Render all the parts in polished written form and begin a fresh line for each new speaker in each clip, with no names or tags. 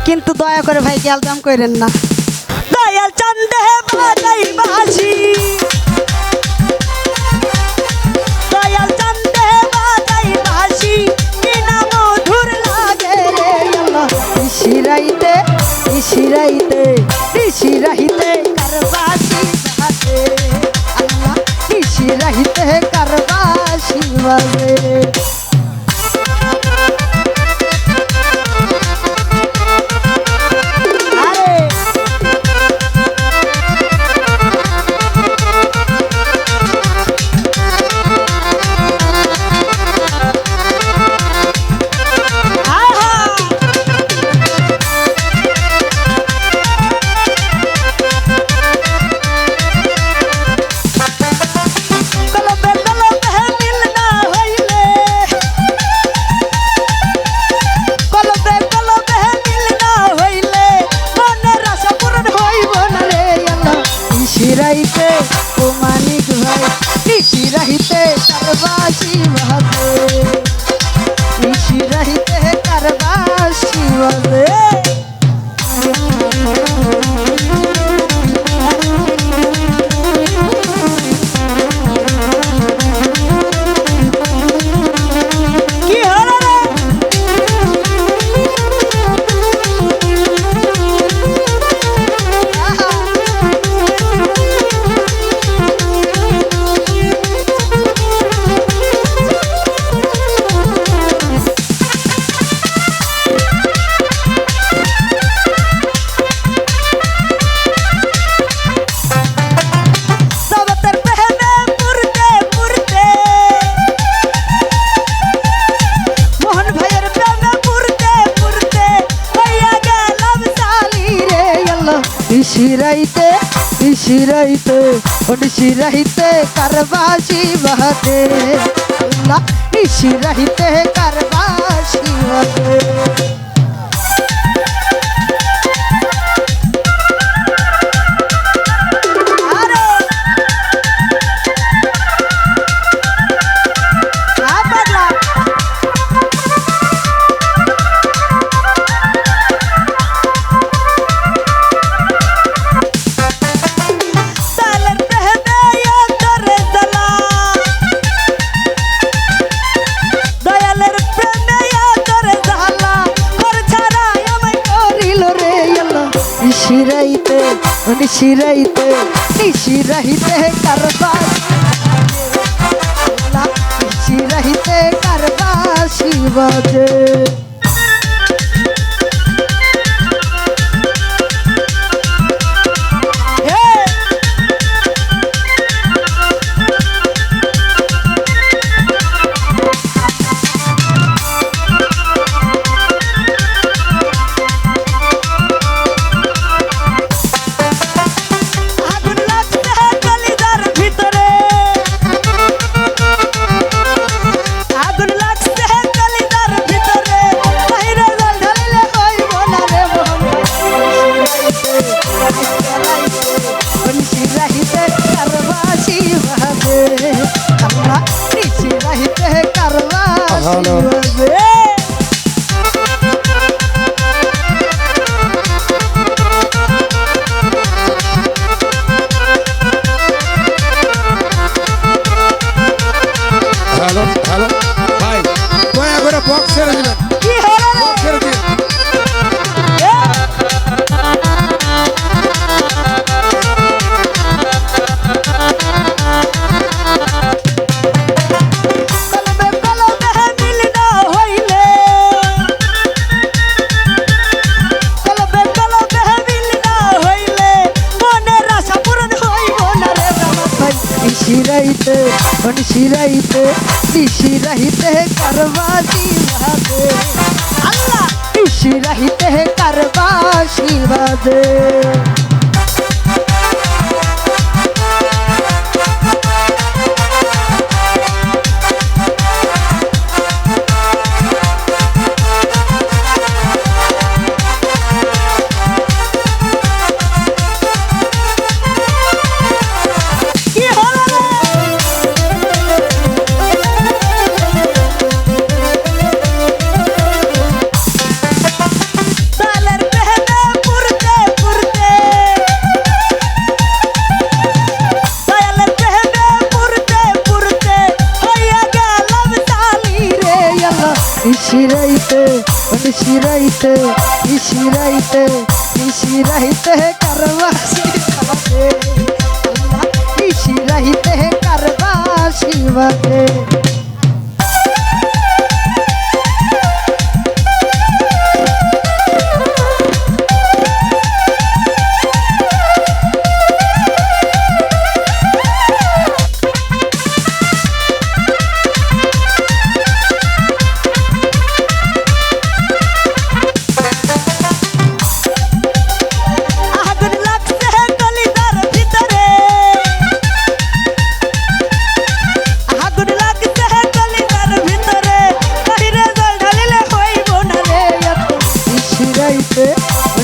কিন্তু দয়া করে ভাই গ্যালজাম করেন না। দয়াল চন্দে বাজাই বাঁশি, দয়াল চন্দে বাজাই বাঁশি, কি না মধুর লাগে রে আল্লাহ। নিশিরাইতে নিশিরাইতে নিশিরাইতে কারবাসি বাজে আল্লাহ, নিশিরাইতে কারবাসি বাজে। নিশিরাইতে ও মানিক ভাই নিশিরাইতে কারবাসি বাজে, নিশিরাইতে কারবাসি বাজে। নিশিরাইতে নিশিরাইতে ও নিশিরাইতে কারবাসি বাজে আল্লাহ, নিশিরাইতে কারবাসি বাজে। নিশিরাইতে নিশিরাইতে নিশিরাইতে কারবাসি আল্লাহ, নিশিরাইতে কারবাসি বাজে।
হ্যালো হ্যালো ভাই, দয়া করে বক্স ছেড়ে দিবেন, বক্স ছেড়ে দিন।
নিশিরাইতে নিশিরাইতে নিশিরাইতে কারবাসি বাজে আল্লাহ, নিশিরাইতে কারবাসি বাজে। নিশিরাইতে নিশিরাইতে নিশিরাইতে কারবাসি বাদে আল্লাহ নিশিরাইতে কারবাসি বাদে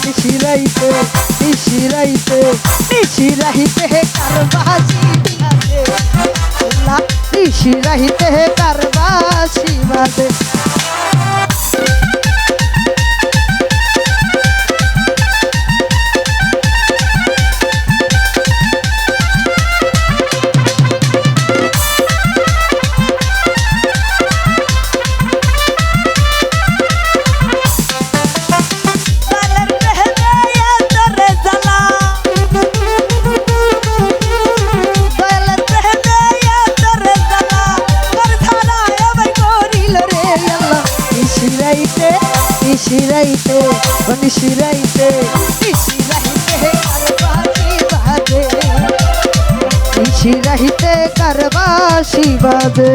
নিশিরাইতে নিশিরাইতে নিশিরাইতে কারবাসি বাদে আল্লাহ নিশিরাইতে কারবাসি বাদে নিশিরাইতে নিশিরাইতে নিশিরাইতে কারবাসি বাদে নিশিরাইতে কারবাসি বাদে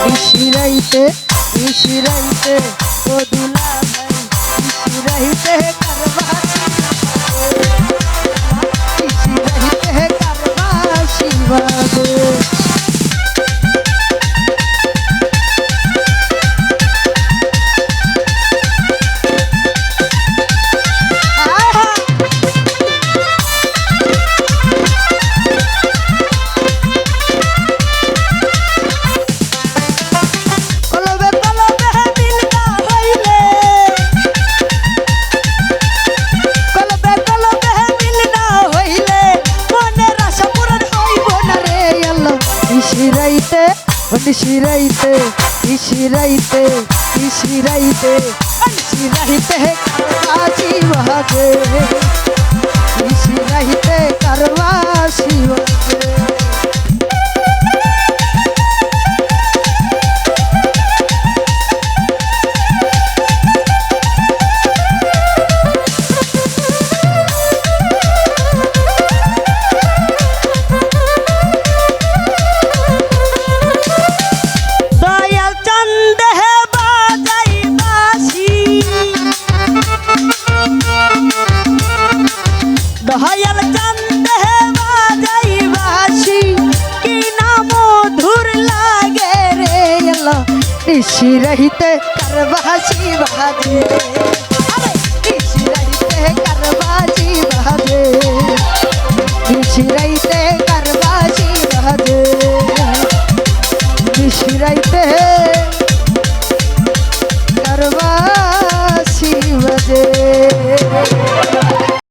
নিশিরাইতে নিশিরাইতে ও দুলা ভাই নিশিরাইতে কারবাসি নিশিরাইতে কারবাসি বাদে নিশিরাইতে নিশিরাইতে নিশিরাইতে নিশিরাইতে নিশিরাইতে কারবাসি বাদে নিশিরাইতে কারবাসি বাদে দয়াল চান্দে বাজাই বাসি কি নাম ধুর লাগে রে আল্লাহ নিশিরাইতে কারবাসি বাদে নিশিরাইতে কারবাসি বাদে নিশিরাইতে